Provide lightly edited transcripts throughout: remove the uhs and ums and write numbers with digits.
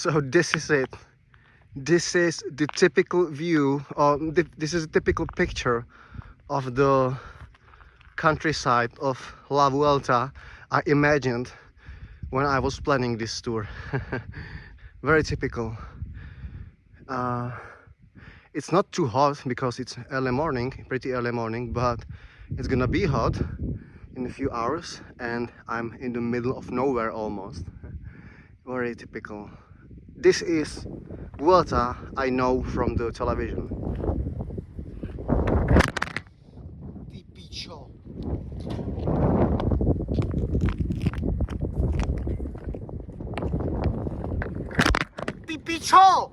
So this is it. This is the typical view, or this is a typical picture of the countryside of La Vuelta I imagined when I was planning this tour. Very typical. It's not too hot because it's early morning, pretty early morning, but it's gonna be hot in a few hours, and I'm in the middle of nowhere almost. Very typical. This is Vuelta I know from the television. Picho!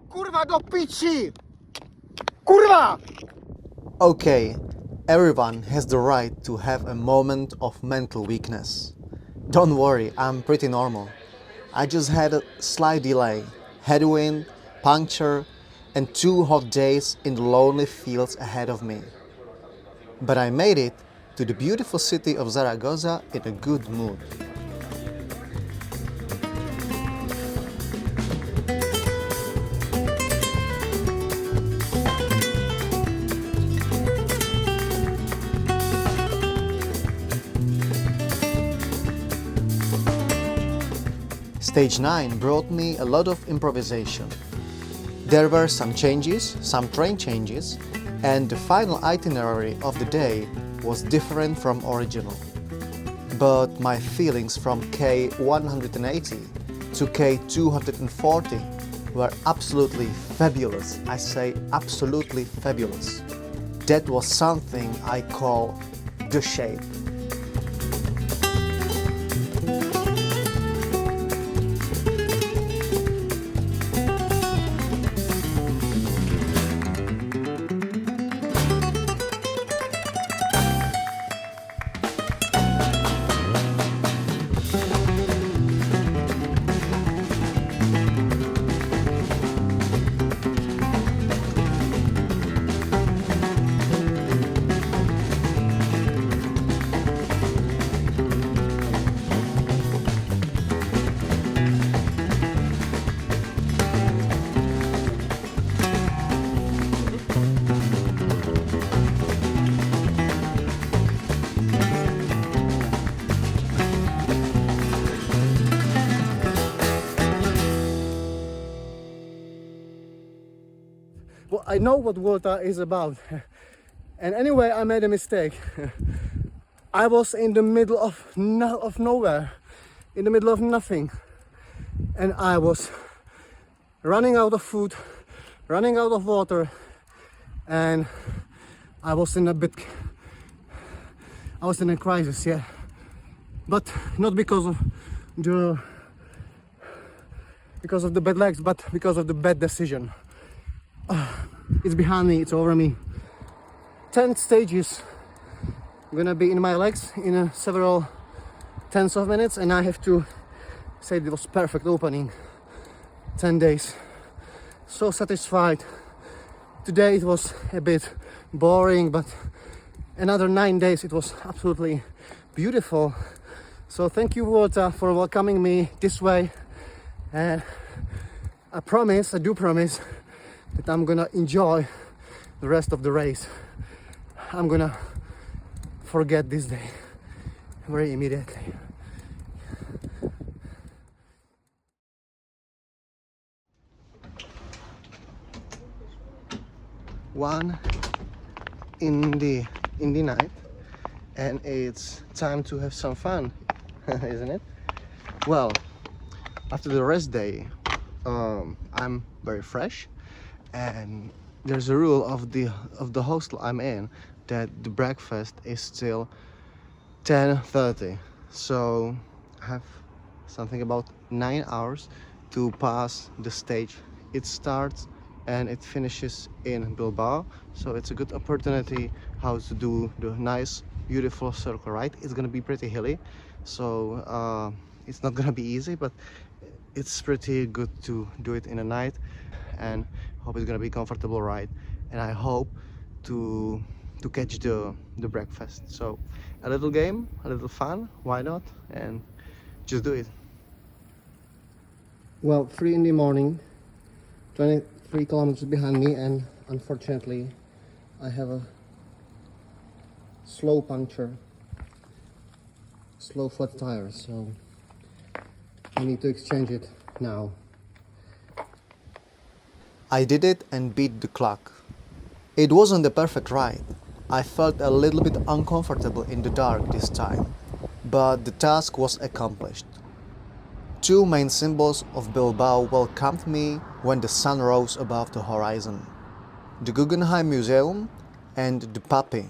Kurwa do pici! Kurwa! Okay, everyone has the right to have a moment of mental weakness. Don't worry, I'm pretty normal. I just had a slight delay, headwind, puncture, and 2 hot days in the lonely fields ahead of me. But I made it to the beautiful city of Zaragoza in a good mood. Stage 9 brought me a lot of improvisation. There were some changes, some train changes, and the final itinerary of the day was different from original. But my feelings from K180 to K240 were absolutely fabulous. I say absolutely fabulous. That was something I call the shape. Well, I know what Vuelta is about, and anyway, I made a mistake. I was in the middle of nowhere, in the middle of nothing, and I was running out of food, running out of water, and I was in a crisis, yeah, but not because of the bad legs, but because of the bad decision. It's behind me, it's over me. 10 stages gonna be in my legs in several tens of minutes, and I have to say it was perfect opening. 10 days, so satisfied. Today it was a bit boring, but another 9 days it was absolutely beautiful. So thank you, Vuelta, for welcoming me this way, and I do promise that I'm gonna enjoy the rest of the race. I'm gonna forget this day very immediately. One in the night, and it's time to have some fun, isn't it? Well, after the rest day, I'm very fresh. And there's a rule of the hostel I'm in that the breakfast is still 10:30. So I have something about 9 hours to pass the stage. It starts and it finishes in Bilbao, so it's a good opportunity how to do the nice, beautiful circle ride. It's gonna be pretty hilly, so it's not gonna be easy, but it's pretty good to do it in a night, and hope it's gonna be comfortable ride. And I hope to catch the breakfast. So a little game, a little fun, why not? And just do it. Well, 3 in the morning, 23 kilometers behind me, and unfortunately I have a slow puncture, slow flat tire, so I need to exchange it now. I did it and beat the clock. It wasn't the perfect ride. I felt a little bit uncomfortable in the dark this time, but the task was accomplished. 2 main symbols of Bilbao welcomed me when the sun rose above the horizon: the Guggenheim Museum and the puppy,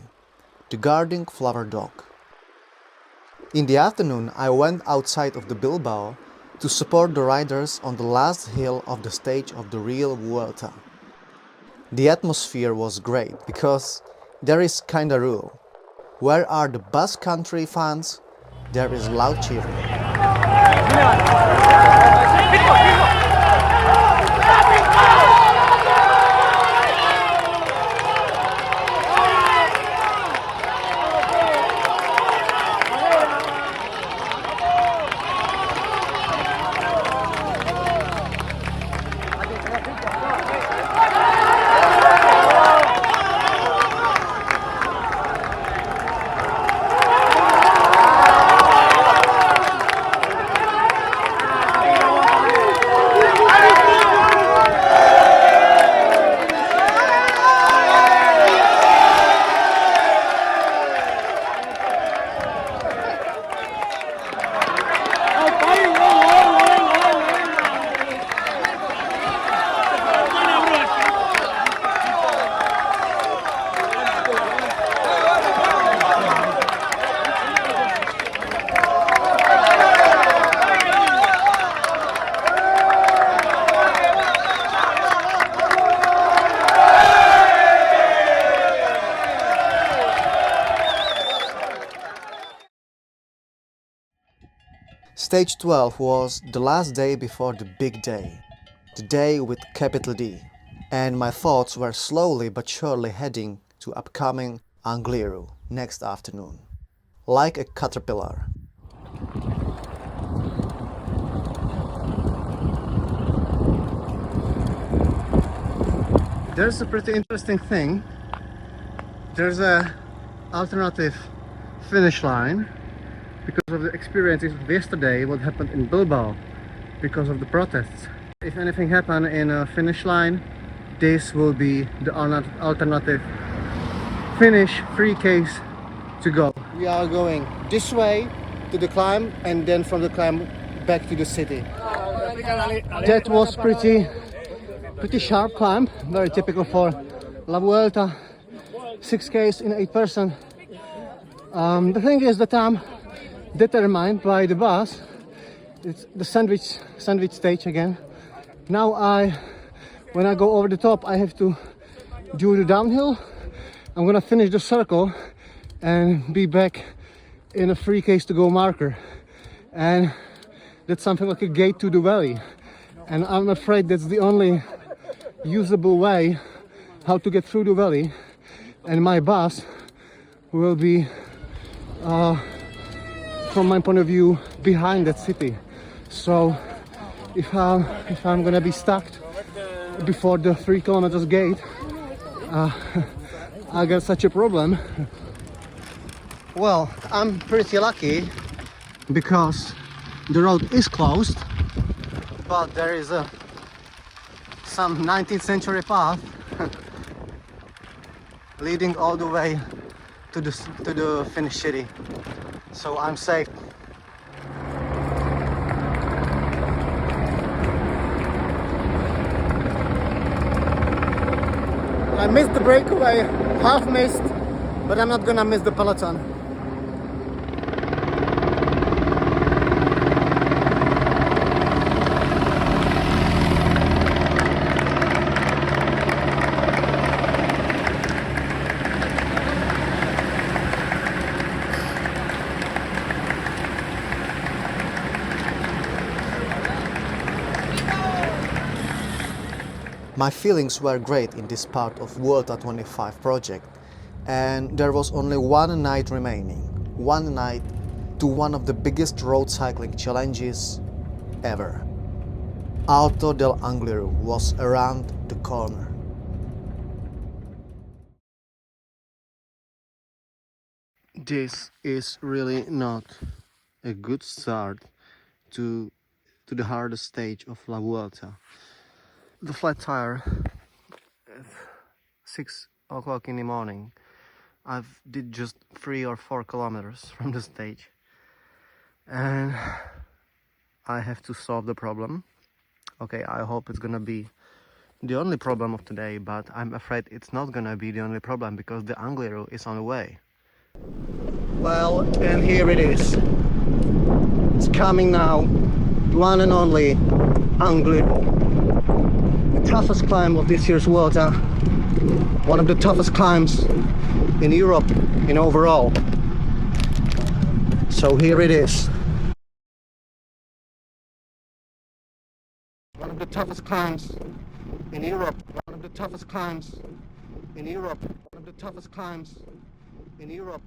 the guarding flower dog. In the afternoon, I went outside of the Bilbao to support the riders on the last hill of the stage of the real Vuelta. The atmosphere was great because there is kinda rule. Where are the Basque Country fans? There is loud cheering. Stage 12 was the last day before the big day, the day with capital D, and my thoughts were slowly but surely heading to upcoming Angliru next afternoon, like a caterpillar. There's a pretty interesting thing. There's a alternative finish line because of the experiences of yesterday, what happened in Bilbao because of the protests. If anything happened in a finish line, this will be the alternative finish, free case to go. We are going this way to the climb and then from the climb back to the city. That was pretty sharp climb, very typical for La Vuelta, 6Ks in 8%. The thing is that I'm determined by the bus. It's the sandwich stage again. Now when I go over the top, I have to do the downhill. I'm gonna finish the circle and be back in a free case to go marker, and that's something like a gate to the valley, and I'm afraid that's the only usable way how to get through the valley, and my bus will be from my point of view behind that city. So if I'm gonna be stuck before the 3 kilometers gate, I got such a problem. Well, I'm pretty lucky because the road is closed, but there is some 19th century path leading all the way to the Finnish city, so I'm safe. I missed the breakaway, half missed, but I'm not gonna miss the peloton. My feelings were great in this part of Vuelta 25 project, and there was only one night remaining. One night to one of the biggest road cycling challenges ever. Alto del Angliru was around the corner. This is really not a good start to the hardest stage of La Vuelta. The flat tire at 6 o'clock in the morning. I've did just 3 or 4 kilometers from the stage, and I have to solve the problem. Okay, I hope it's gonna be the only problem of today, but I'm afraid it's not gonna be the only problem because the Angliru is on the way. Well, and here it is. It's coming now. One and only Angliru. The toughest climb of this year's Vuelta. One of the toughest climbs in Europe in overall. So here it is. One of the toughest climbs in Europe. One of the toughest climbs in Europe. One of the toughest climbs in Europe.